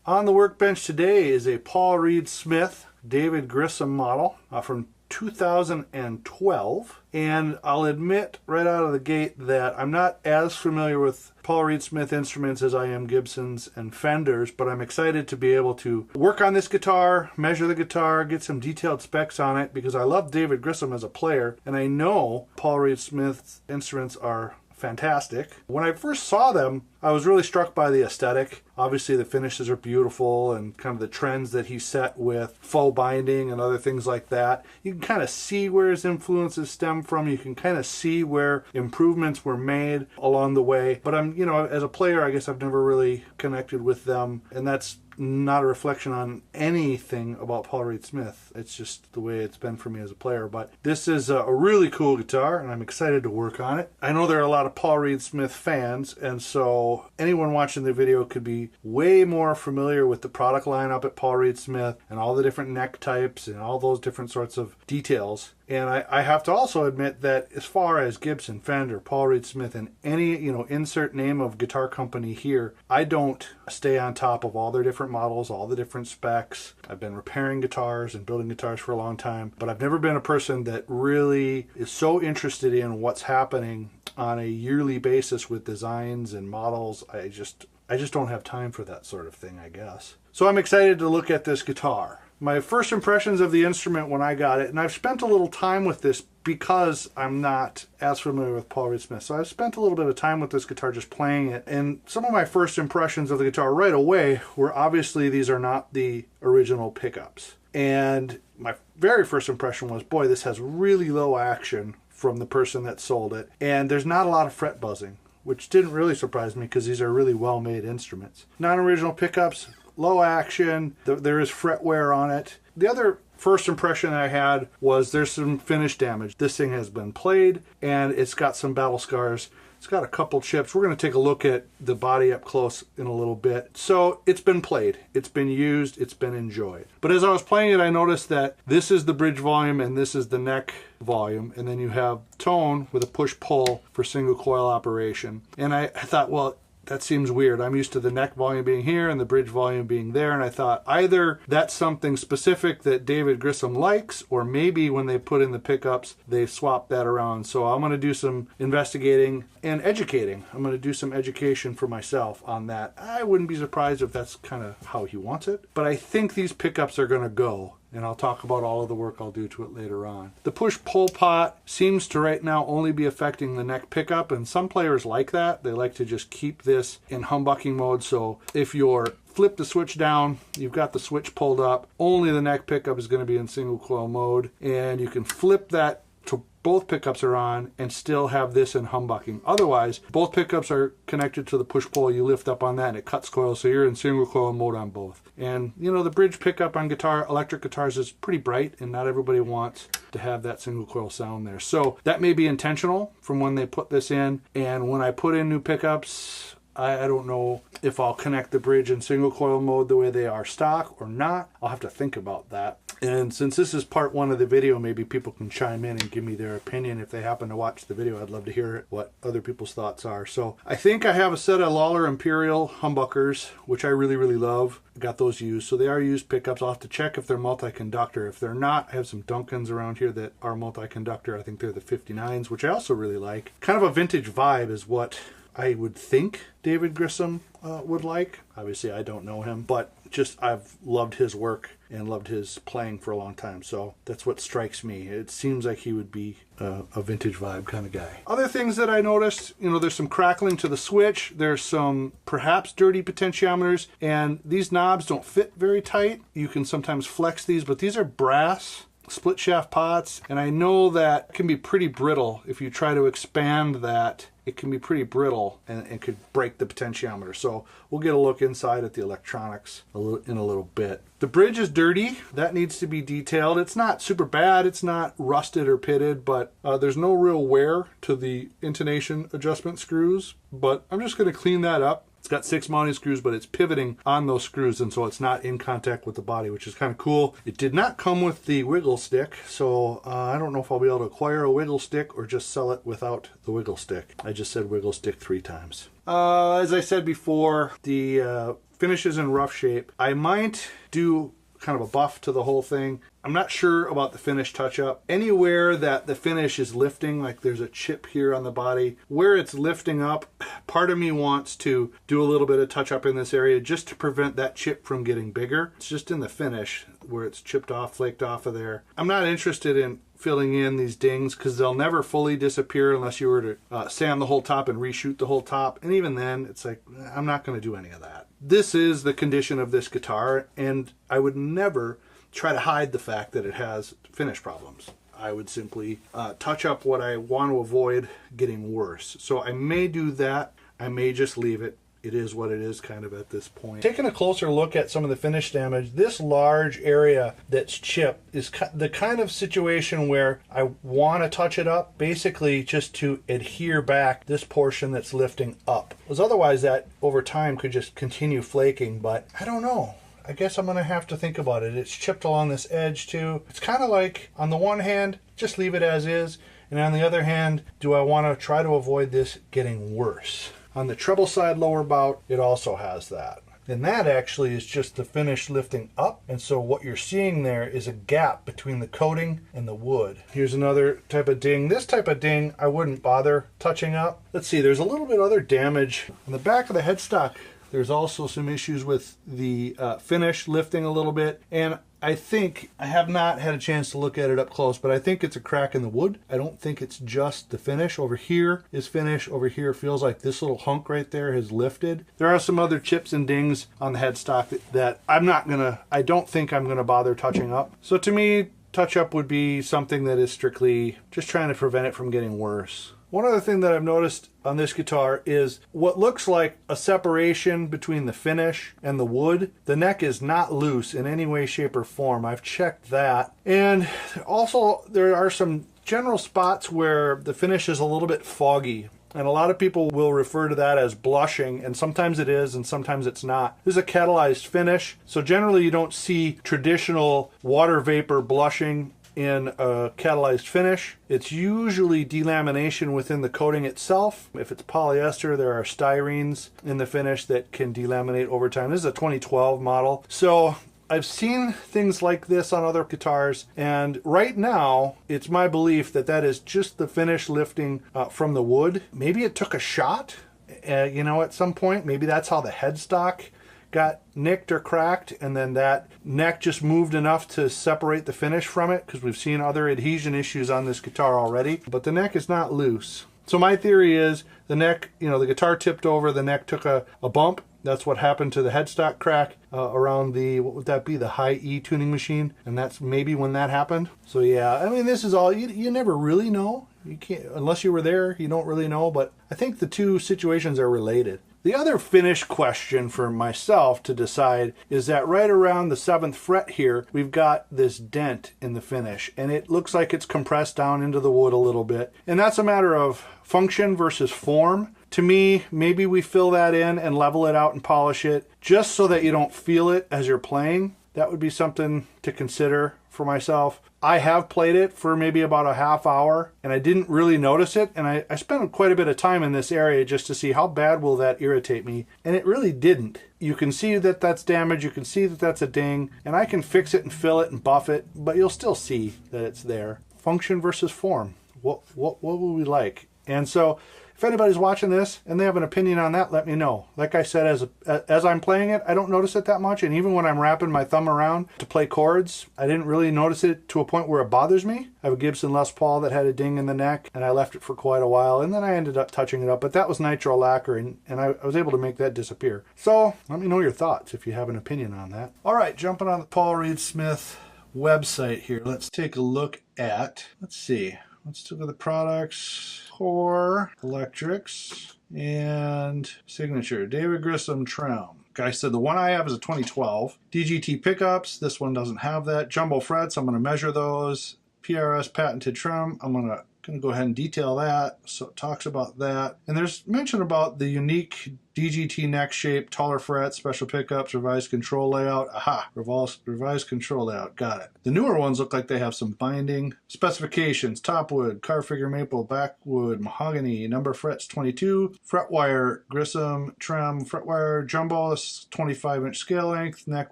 On the workbench today is a Paul Reed Smith David Grissom model from 2012, and I'll admit right out of the gate that I'm not as familiar with Paul Reed Smith instruments as I am Gibsons and Fenders, but I'm excited to be able to work on this guitar, measure the guitar, get some detailed specs on it, because I love David Grissom as a player, and I know Paul Reed Smith's instruments are fantastic. When I first saw them, I was really struck by the aesthetic. Obviously the finishes are beautiful, and kind of the trends that he set with faux binding and other things like that. You can kind of see where his influences stem from. You can kind of see where improvements were made along the way. But as a player, I guess I've never really connected with them, and that's not a reflection on anything about Paul Reed Smith. It's just the way it's been for me as a player. But this is a really cool guitar, and I'm excited to work on it. I know there are a lot of Paul Reed Smith fans, and so anyone watching the video could be way more familiar with the product lineup at Paul Reed Smith and all the different neck types and all those different sorts of details. And I have to also admit that as far as Gibson, Fender, Paul Reed Smith, and any, insert name of guitar company here, I don't stay on top of all their different models, all the different specs. I've been repairing guitars and building guitars for a long time, but I've never been a person that really is so interested in what's happening on a yearly basis with designs and models. I just don't have time for that sort of thing, I guess. So I'm excited to look at this guitar. My first impressions of the instrument when I got it, and I've spent a little time with this because I'm not as familiar with Paul Reed Smith. So I've spent a little bit of time with this guitar just playing it. And some of my first impressions of the guitar right away were obviously these are not the original pickups. And my very first impression was, boy, this has really low action from the person that sold it. And there's not a lot of fret buzzing, which didn't really surprise me because these are really well-made instruments. Non-original pickups, low action, there is fret wear on it. The other first impression I had was there's some finish damage. This thing has been played and it's got some battle scars. It's got a couple chips. We're going to take a look at the body up close in a little bit. So it's been played, it's been used, it's been enjoyed. But as I was playing it, I noticed that this is the bridge volume and this is the neck volume. And then you have tone with a push-pull for single coil operation. And I thought, well, that seems weird. I'm used to the neck volume being here and the bridge volume being there, and I thought either that's something specific that David Grissom likes, or maybe when they put in the pickups, they swapped that around. So I'm going to do some investigating and educating. I'm going to do some education for myself on that. I wouldn't be surprised if that's kind of how he wants it, but I think these pickups are going to go. And I'll talk about all of the work I'll do to it later on. The push-pull pot seems to right now only be affecting the neck pickup, and some players like that. They like to just keep this in humbucking mode, so if you're flip the switch down, you've got the switch pulled up, only the neck pickup is going to be in single coil mode, and you can flip that to both pickups are on and still have this in humbucking. Otherwise, both pickups are connected to the push-pull. You lift up on that and it cuts coil, so you're in single coil mode on both. And the bridge pickup on electric guitars is pretty bright, and not everybody wants to have that single coil sound there. So that may be intentional from when they put this in, and when I put in new pickups, I don't know if I'll connect the bridge in single coil mode the way they are stock or not. I'll have to think about that. And since this is part one of the video, maybe people can chime in and give me their opinion if they happen to watch the video. I'd love to hear what other people's thoughts are. So I think I have a set of Lawler Imperial humbuckers, which I really, really love. I got those used. So they are used pickups. I'll have to check if they're multi-conductor. If they're not, I have some Duncans around here that are multi-conductor. I think they're the 59s, which I also really like. Kind of a vintage vibe is what I would think David Grissom would like. Obviously, I don't know him, but just I've loved his work and loved his playing for a long time. So that's what strikes me. It seems like he would be a vintage vibe kind of guy. Other things that I noticed, there's some crackling to the switch. There's some perhaps dirty potentiometers, and these knobs don't fit very tight. You can sometimes flex these, but these are brass split shaft pots, and I know that can be pretty brittle. If you try to expand that, it can be pretty brittle and could break the potentiometer. So we'll get a look inside at the electronics in a little bit. The bridge is dirty. That needs to be detailed. It's not super bad. It's not rusted or pitted, but there's no real wear to the intonation adjustment screws. But I'm just going to clean that up. It's got 6 mounting screws, but it's pivoting on those screws, and so it's not in contact with the body, which is kind of cool. It did not come with the wiggle stick, so I don't know if I'll be able to acquire a wiggle stick or just sell it without the wiggle stick. I just said wiggle stick 3 times. As I said before, the Finish is in rough shape. I might do kind of a buff to the whole thing. I'm not sure about the finish touch-up. Anywhere that the finish is lifting, like there's a chip here on the body, where it's lifting up, part of me wants to do a little bit of touch-up in this area just to prevent that chip from getting bigger. It's just in the finish where it's chipped off, flaked off of there. I'm not interested in filling in these dings because they'll never fully disappear unless you were to sand the whole top and reshoot the whole top. And even then, it's like, I'm not going to do any of that. This is the condition of this guitar, and I would never try to hide the fact that it has finish problems. I would simply touch up what I want to avoid getting worse. So I may do that. I may just leave it. It is what it is kind of at this point. Taking a closer look at some of the finish damage, this large area that's chipped is the kind of situation where I want to touch it up, basically just to adhere back this portion that's lifting up. Because otherwise that over time could just continue flaking, but I don't know. I guess I'm going to have to think about it. It's chipped along this edge too. It's kind of like, on the one hand, just leave it as is, and on the other hand, do I want to try to avoid this getting worse? On the treble side lower bout, it also has that. And that actually is just the finish lifting up. And so what you're seeing there is a gap between the coating and the wood. Here's another type of ding. This type of ding, I wouldn't bother touching up. Let's see, there's a little bit other damage. On the back of the headstock, there's also some issues with the finish lifting a little bit. And I think, I have not had a chance to look at it up close, but I think it's a crack in the wood. I don't think it's just the finish. Over here is finish. Over here feels like this little hunk right there has lifted. There are some other chips and dings on the headstock that I don't think I'm gonna bother touching up. So to me, touch up would be something that is strictly just trying to prevent it from getting worse. One other thing that I've noticed on this guitar is what looks like a separation between the finish and the wood. The neck is not loose in any way, shape, or form. I've checked that. And also there are some general spots where the finish is a little bit foggy. And a lot of people will refer to that as blushing, and sometimes it is and sometimes it's not. This is a catalyzed finish, so generally you don't see traditional water vapor blushing in a catalyzed finish. It's usually delamination within the coating itself. If it's polyester, there are styrenes in the finish that can delaminate over time. This is a 2012 model. So I've seen things like this on other guitars, and right now it's my belief that that is just the finish lifting from the wood. Maybe it took a shot, you know, at some point. Maybe that's how the headstock got nicked or cracked, and then that neck just moved enough to separate the finish from it, because we've seen other adhesion issues on this guitar already. But the neck is not loose. So my theory is the neck, you know, the guitar tipped over, the neck took a bump. That's what happened to the headstock crack around the, what would that be, the high E tuning machine, and that's maybe when that happened. So yeah, I mean, this is all, you never really know. You can't, unless you were there, you don't really know, but I think the two situations are related. The other finish question for myself to decide is that right around the 7th fret here, we've got this dent in the finish, and it looks like it's compressed down into the wood a little bit. And that's a matter of function versus form. To me, maybe we fill that in and level it out and polish it just so that you don't feel it as you're playing. That would be something to consider for myself. I have played it for maybe about a half hour, and I didn't really notice it, and I spent quite a bit of time in this area just to see how bad will that irritate me, and it really didn't. You can see that that's damage, you can see that that's a ding, and I can fix it and fill it and buff it, but you'll still see that it's there. Function versus form. What would we like? And so if anybody's watching this and they have an opinion on that, let me know. Like I said, as I'm playing it, I don't notice it that much. And even when I'm wrapping my thumb around to play chords, I didn't really notice it to a point where it bothers me. I have a Gibson Les Paul that had a ding in the neck, and I left it for quite a while. And then I ended up touching it up. But that was nitro lacquer, and I was able to make that disappear. So let me know your thoughts if you have an opinion on that. All right, jumping on the Paul Reed Smith website here. Let's take a look at, let's see. Let's look at the products. Core, electrics, and signature. David Grissom Trem. Guy said the one I have is a 2012. DGT pickups. This one doesn't have that. Jumbo frets. I'm going to measure those. PRS patented Trem. I'm going to Going to go ahead and detail that. So it talks about that. And there's mention about the unique DGT neck shape, taller frets, special pickups, revised control layout. Aha, revised control layout. Got it. The newer ones look like they have some binding. Specifications: top wood, car figure maple, backwood, mahogany, number of frets 22, fret wire, Grissom, Trem, fret wire, jumbo, 25-inch scale length, neck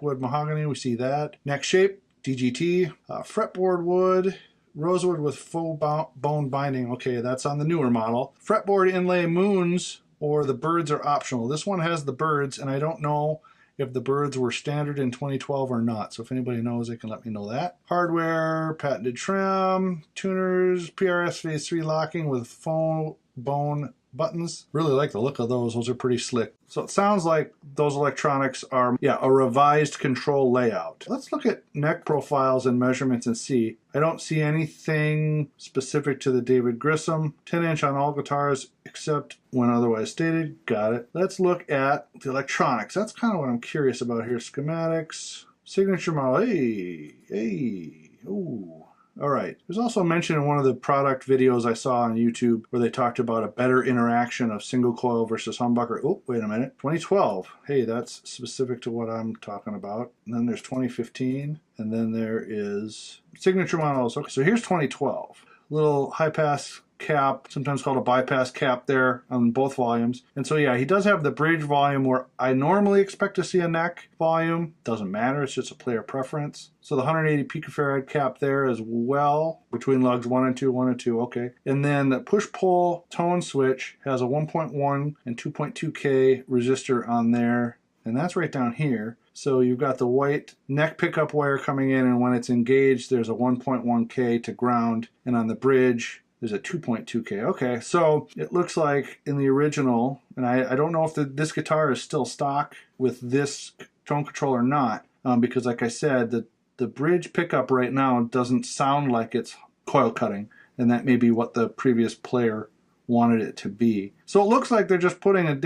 wood, mahogany. We see that. Neck shape, DGT, fretboard wood, rosewood with full bone binding. Okay, that's on the newer model. Fretboard inlay moons or the birds are optional. This one has the birds, and I don't know if the birds were standard in 2012 or not. So if anybody knows, they can let me know that. Hardware, patented Trem, tuners, PRS phase 3 locking with foam bone buttons. Really like the look of those. Those are pretty slick. So it sounds like those electronics are, yeah, a revised control layout. Let's look at neck profiles and measurements and see. I don't see anything specific to the David Grissom. 10-inch on all guitars except when otherwise stated. Got it. Let's look at the electronics. That's kind of what I'm curious about here. Schematics, signature model. Hey, ooh. All right. There's also a mention in one of the product videos I saw on YouTube where they talked about a better interaction of single coil versus humbucker. Oh, wait a minute. 2012. Hey, that's specific to what I'm talking about. And then there's 2015. And then there is signature models. Okay, so here's 2012. Little high pass cap, sometimes called a bypass cap there on both volumes. And so yeah, he does have the bridge volume where I normally expect to see a neck volume. Doesn't matter, it's just a player preference. So the 180 picofarad cap there as well, between lugs 1 and 2, okay. And then the push-pull tone switch has a 1.1 and 2.2K resistor on there, and that's right down here. So you've got the white neck pickup wire coming in, and when it's engaged, there's a 1.1K to ground, and on the bridge, there's a 2.2K. Okay, so it looks like in the original, and I don't know if this guitar is still stock with this tone control or not, because like I said, the bridge pickup right now doesn't sound like it's coil cutting, and that may be what the previous player wanted it to be. So it looks like they're just putting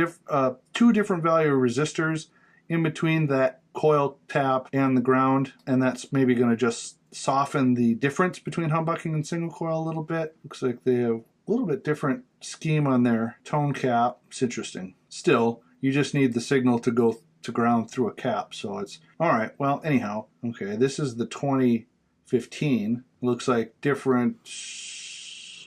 two different value resistors in between that coil tap and the ground, and that's maybe going to just soften the difference between humbucking and single coil a little bit. Looks like they have a little bit different scheme on their tone cap. It's interesting. Still, you just need the signal to go to ground through a cap, so it's all right. Well, anyhow, okay, this is the 2015. Looks like different,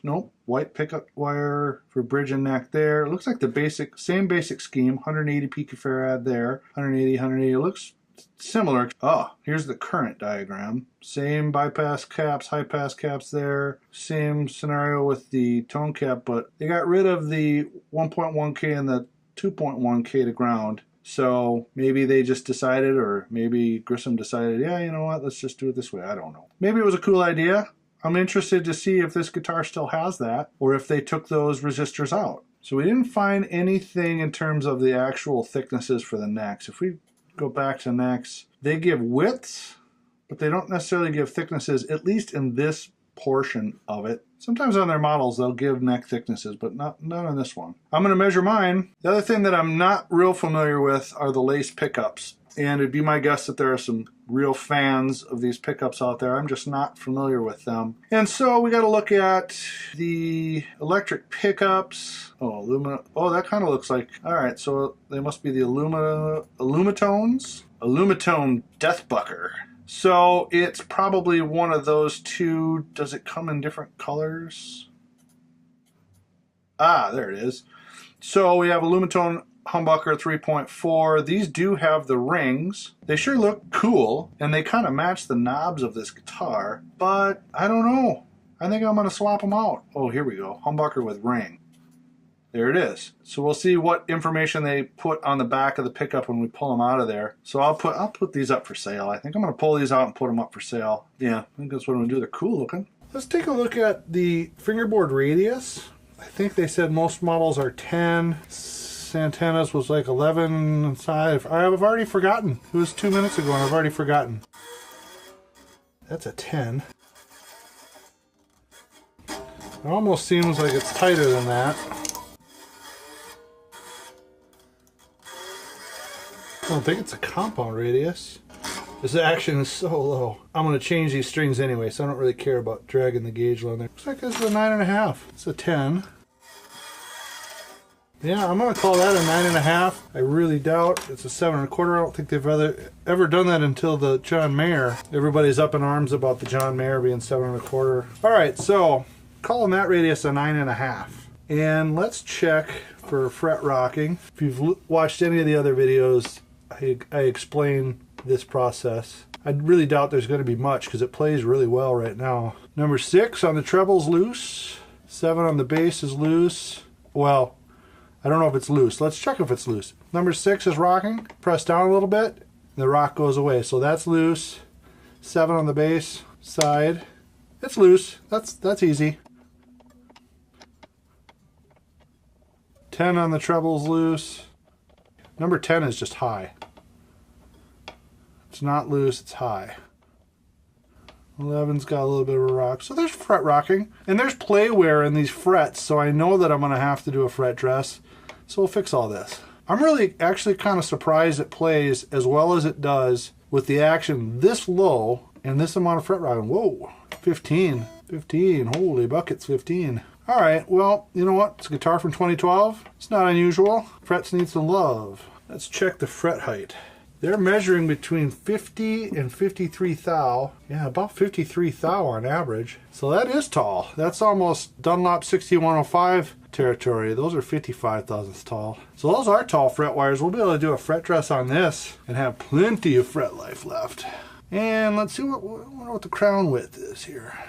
nope, white pickup wire for bridge and neck there. It looks like the same basic scheme, 180 picofarad there, 180. It looks similar. Oh, here's the current diagram. Same bypass caps, high pass caps there. Same scenario with the tone cap, but they got rid of the 1.1K and the 2.1K to ground. So maybe they just decided, or maybe Grissom decided, yeah, you know what, let's just do it this way. I don't know. Maybe it was a cool idea. I'm interested to see if this guitar still has that, or if they took those resistors out. So we didn't find anything in terms of the actual thicknesses for the necks. If we go back to necks, they give widths, but they don't necessarily give thicknesses, at least in this portion of it. Sometimes on their models they'll give neck thicknesses, but not on this one. I'm going to measure mine. The other thing that I'm not real familiar with are the lace pickups, and it'd be my guess that there are some real fans of these pickups out there. I'm just not familiar with them. And so we got to look at the electric pickups. Oh, oh, that kind of looks like, all right, so they must be the Illumitones. Illumitone Deathbucker. So it's probably one of those two. Does it come in different colors? Ah, there it is. So we have Illumitone humbucker 3.4. These do have the rings. They sure look cool, and they kind of match the knobs of this guitar, but I don't know. I think I'm going to swap them out. Oh, here we go. Humbucker with ring. There it is. So we'll see what information they put on the back of the pickup when we pull them out of there. So I'll put these up for sale. I think I'm going to pull these out and put them up for sale. Yeah, I think that's what I'm going to do. They're cool looking. Let's take a look at the fingerboard radius. I think they said most models are 10. Santana's was like 11 inside. I've already forgotten. It was 2 minutes ago and I've already forgotten. That's a 10. It almost seems like it's tighter than that. I don't think it's a compound radius. This action is so low. I'm going to change these strings anyway, so I don't really care about dragging the gauge along there. Looks like this is a 9.5. It's a 10. Yeah, I'm going to call that a 9.5. I really doubt it's a 7.25. I don't think they've ever done that until the John Mayer. Everybody's up in arms about the John Mayer being 7.25. All right, so calling that radius a 9.5. And let's check for fret rocking. If you've watched any of the other videos, I explain this process. I really doubt there's going to be much because it plays really well right now. Number 6 on the treble's loose. 7 on the bass is loose. Well, I don't know if it's loose. Let's check if it's loose. Number 6 is rocking. Press down a little bit, the rock goes away. So that's loose. 7 on the bass side. It's loose. That's easy. 10 on the treble's loose. Number 10 is just high. It's not loose, it's high. 11's got a little bit of a rock. So there's fret rocking. And there's play wear in these frets, so I know that I'm going to have to do a fret dress. So we'll fix all this. I'm really actually kind of surprised it plays as well as it does with the action this low and this amount of fret rocking. Whoa, 15. 15, holy buckets, 15. All right, well, you know what? It's a guitar from 2012. It's not unusual. Frets need some love. Let's check the fret height. They're measuring between 50 and 53 thou. Yeah, about 53 thou on average. So that is tall. That's almost Dunlop 6105 territory. Those are 55 thousandths tall. So those are tall fret wires. We'll be able to do a fret dress on this and have plenty of fret life left. And let's see what the crown width is here.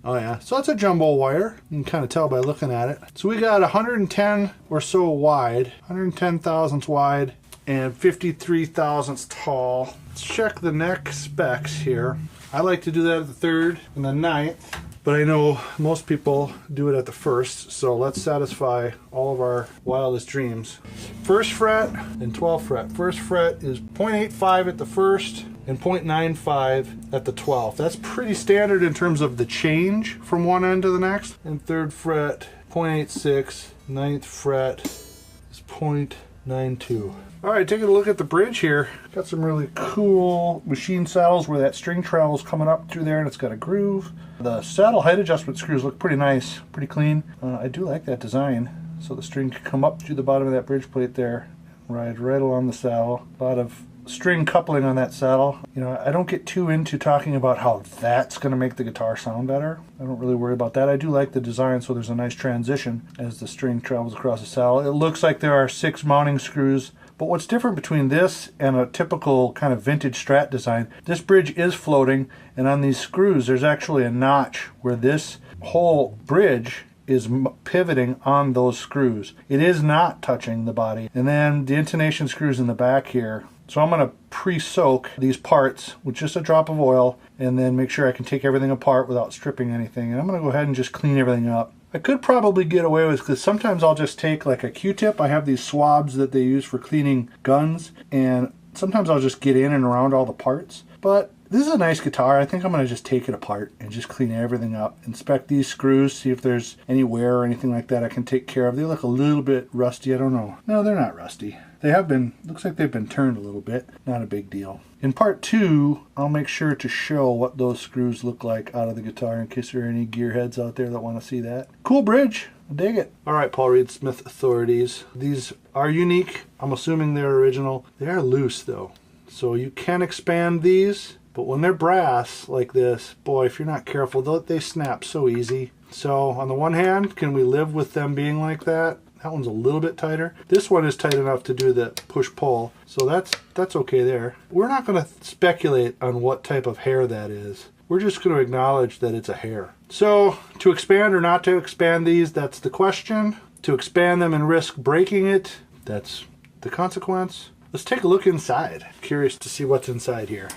Oh yeah, so it's a jumbo wire. You can kind of tell by looking at it. So we got 110 or so wide, 110 thousandths wide, and 53 thousandths tall. Let's check the neck specs here. I like to do that at the 3rd and the 9th, but I know most people do it at the 1st, so let's satisfy all of our wildest dreams. 1st fret and 12th fret. 1st fret is 0.85 at the 1st and 0.95 at the 12th. That's pretty standard in terms of the change from one end to the next. And 3rd fret, 0.86. 9th fret is 0.92. All right, taking a look at the bridge here. Got some really cool machine saddles where that string travel's coming up through there and it's got a groove. The saddle height adjustment screws look pretty nice, pretty clean. I do like that design. So the string can come up through the bottom of that bridge plate there, ride right along the saddle. A lot of string coupling on that saddle. You know, I don't get too into talking about how that's going to make the guitar sound better. I don't really worry about that. I do like the design, so there's a nice transition as the string travels across the saddle. It looks like there are 6 mounting screws, but what's different between this and a typical kind of vintage Strat design, this bridge is floating, and on these screws there's actually a notch where this whole bridge is pivoting on those screws. It is not touching the body. And then the intonation screws in the back here. So I'm going to pre-soak these parts with just a drop of oil and then make sure I can take everything apart without stripping anything. And I'm going to go ahead and just clean everything up. I could probably get away with, because sometimes I'll just take like a Q-tip. I have these swabs that they use for cleaning guns, and sometimes I'll just get in and around all the parts. But this is a nice guitar. I think I'm going to just take it apart and just clean everything up. Inspect these screws, see if there's any wear or anything like that I can take care of. They look a little bit rusty. I don't know. No, they're not rusty. They have been, looks like they've been turned a little bit. Not a big deal. In part 2, I'll make sure to show what those screws look like out of the guitar in case there are any gearheads out there that want to see that. Cool bridge. I dig it. All right, Paul Reed Smith authorities. These are unique. I'm assuming they're original. They are loose though. So you can expand these, but when they're brass like this, boy, if you're not careful, they snap so easy. So on the one hand, can we live with them being like that? That one's a little bit tighter. This one is tight enough to do the push-pull, so that's okay there. We're not going to speculate on what type of hair that is. We're just going to acknowledge that it's a hair. So to expand or not to expand these, that's the question. To expand them and risk breaking it, that's the consequence. Let's take a look inside. Curious to see what's inside here.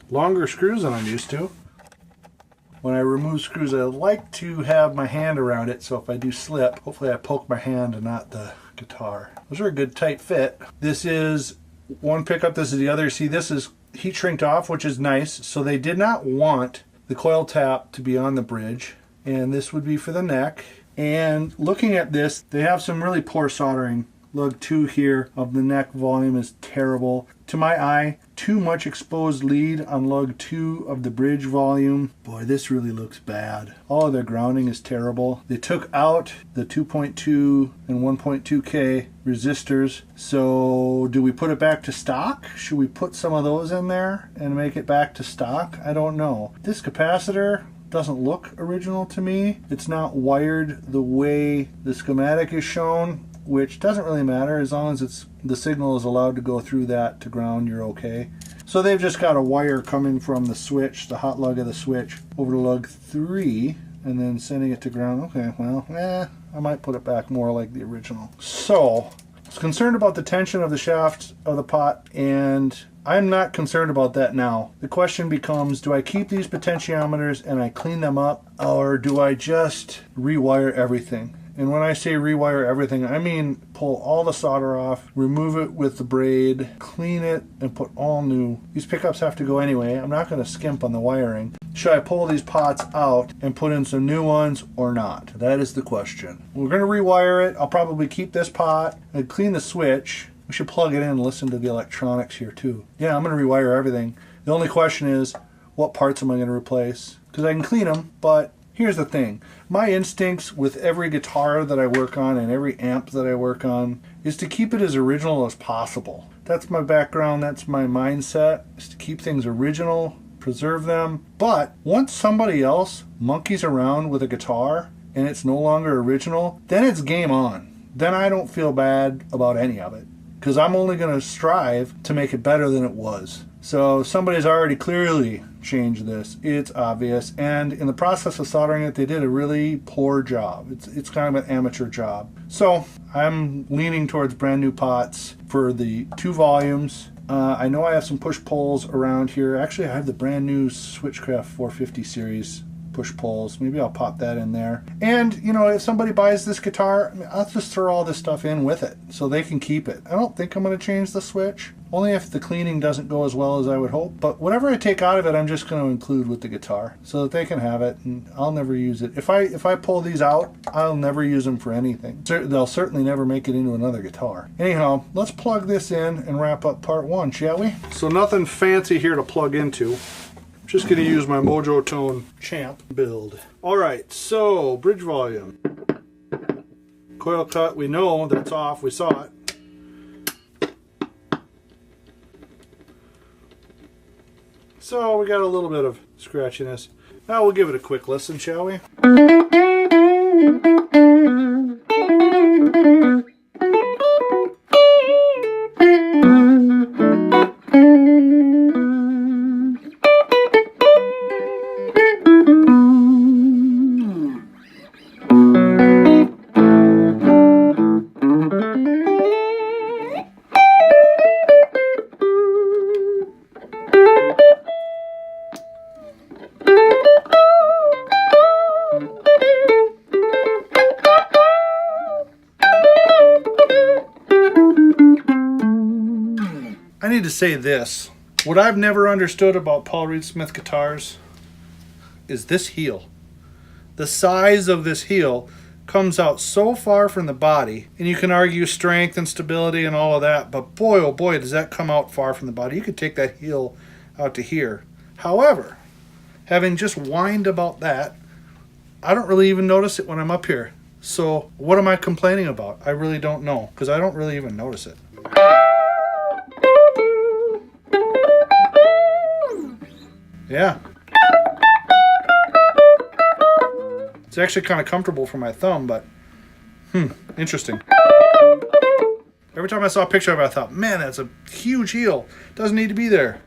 Longer screws than I'm used to. When I remove screws, I like to have my hand around it, so if I do slip, hopefully I poke my hand and not the guitar. Those are a good tight fit. This is one pickup, this is the other. See, this is heat shrinked off, which is nice. So they did not want the coil tap to be on the bridge, and this would be for the neck. And looking at this, they have some really poor soldering Lug 2 here of the neck volume is terrible. To my eye, too much exposed lead on lug 2 of the bridge volume. Boy, this really looks bad. All of their grounding is terrible. They took out the 2.2 and 1.2K resistors. So do we put it back to stock? Should we put some of those in there and make it back to stock? I don't know. This capacitor doesn't look original to me. It's not wired the way the schematic is shown, which doesn't really matter as long as the signal is allowed to go through that to ground, you're okay. So they've just got a wire coming from the switch, the hot lug of the switch, over to lug 3 and then sending it to ground. Okay, well, I might put it back more like the original. So I was concerned about the tension of the shaft of the pot, and I'm not concerned about that now. The question becomes, do I keep these potentiometers and I clean them up, or do I just rewire everything? And when I say rewire everything, I mean pull all the solder off, remove it with the braid, clean it, and put all new. These pickups have to go anyway. I'm not going to skimp on the wiring. Should I pull these pots out and put in some new ones or not? That is the question. We're going to rewire it. I'll probably keep this pot and clean the switch. We should plug it in and listen to the electronics here too. Yeah, I'm going to rewire everything. The only question is, what parts am I going to replace? Because I can clean them, but here's the thing. My instincts with every guitar that I work on and every amp that I work on is to keep it as original as possible. That's my background, that's my mindset, is to keep things original, preserve them. But once somebody else monkeys around with a guitar and it's no longer original, then it's game on. Then I don't feel bad about any of it, because I'm only going to strive to make it better than it was. So somebody's already clearly changed this. It's obvious. And in the process of soldering it, they did a really poor job. It's kind of an amateur job. So I'm leaning towards brand new pots for the 2 volumes. I know I have some push-pulls around here. Actually, I have the brand new Switchcraft 450 series push-pulls. Maybe I'll pop that in there. And, you know, if somebody buys this guitar, I'll just throw all this stuff in with it so they can keep it. I don't think I'm going to change the switch, only if the cleaning doesn't go as well as I would hope. But whatever I take out of it, I'm just going to include with the guitar so that they can have it, and I'll never use it. If I pull these out, I'll never use them for anything. They'll certainly never make it into another guitar. Anyhow, let's plug this in and wrap up part 1, shall we? So nothing fancy here to plug into. Just going to use my Mojo Tone Champ build. Alright, so bridge volume. Coil cut, we know that's off, we saw it. So we got a little bit of scratchiness. Now we'll give it a quick listen, shall we? I need to say this. What I've never understood about Paul Reed Smith guitars is this heel. The size of this heel comes out so far from the body, and you can argue strength and stability and all of that, but boy, oh boy, does that come out far from the body. You could take that heel out to here. However, having just whined about that, I don't really even notice it when I'm up here. So what am I complaining about? I really don't know, because I don't really even notice it. Yeah. It's actually kind of comfortable for my thumb, but interesting. Every time I saw a picture of it, I thought, man, that's a huge heel. Doesn't need to be there.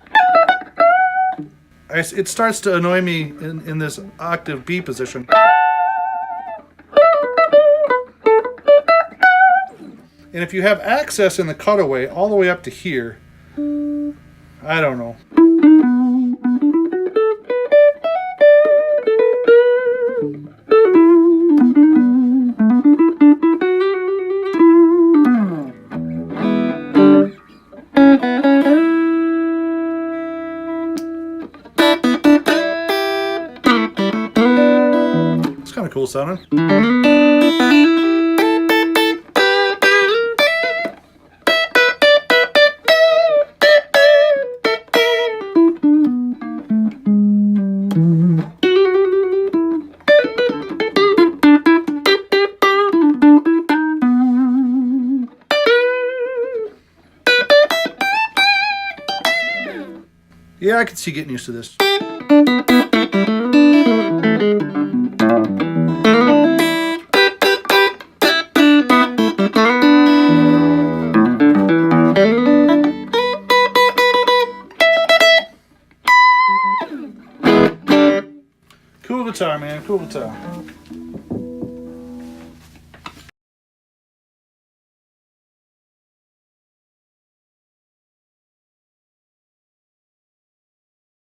It starts to annoy me in this octave B position. And if you have access in the cutaway all the way up to here, I don't know. It's kind of cool sounding. Yeah, I can see getting used to this. Cool guitar, man. Cool guitar.